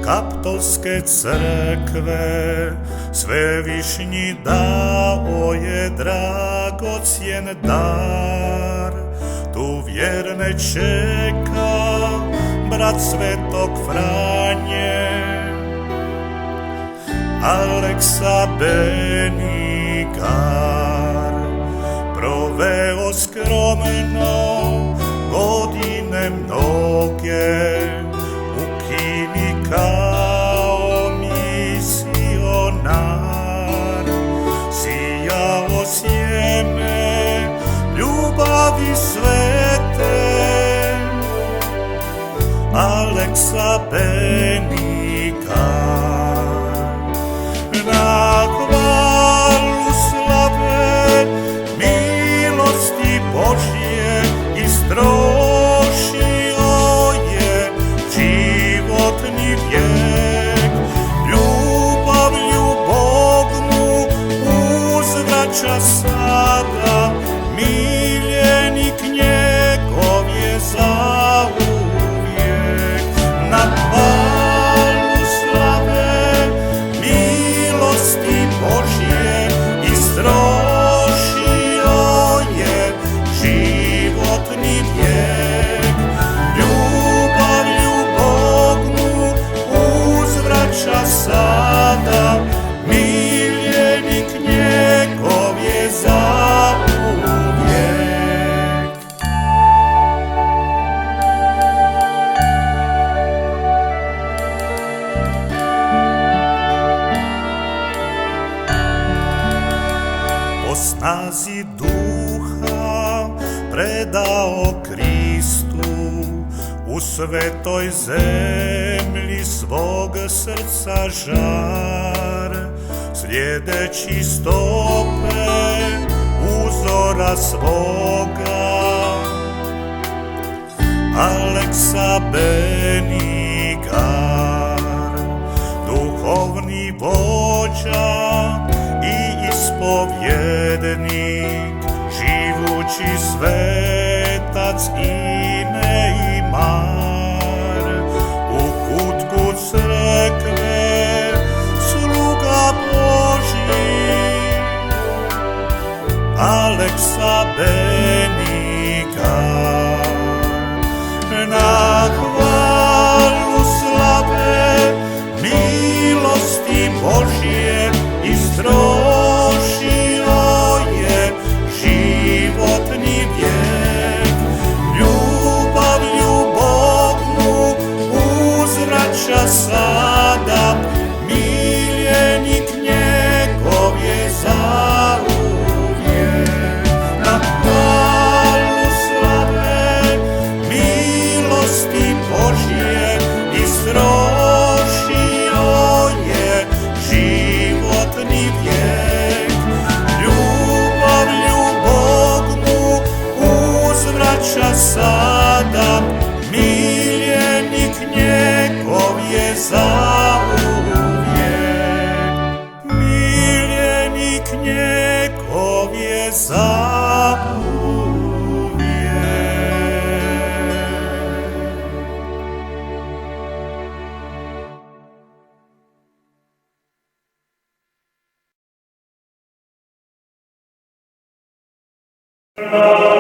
Kaptolske crkve, Svevišnji dao je dragocjen dar. Tu vjerne čeka brat Svetog Franje, Aleksa Benigar. Proveo skromno godine mnoge u Kini kao misionar. Sijao sjeme ljubavi svete, Aleksa Benigar. Na hvalu slave milosti Božje istrošio je životni vijek. Ljubavlju Bog mu uzvraća sada, miljenik njegov je zauvijek. Na hvalu slave milosti Božje istrošio je životni vijek. Ljubavlju Bog mu uzvraća sada, miljenik njegov je zauvijek. Po snazi duha predao Kristu, u svetoj zemlji svog srca žar. Slijedeći stope uzora svoga, Aleksa Benigar. Duhovni vođa i ispovjednik, živući svetac ime Imar. U kutku crkve sluga Božji, Aleksa Benigar. Na hvalu slave milosti Božje istrošio je životni vijek. Ljubavlju Bog mu uzvraća sada, miljenik njegov je zauvijek. Na hvalu slave milosti Božje istrošio je životni vijek. Ljubavlju Bog mu uzvraća sada, miljenik njegov je zauvijek. Miljenik njegov je zauvijek. Amen.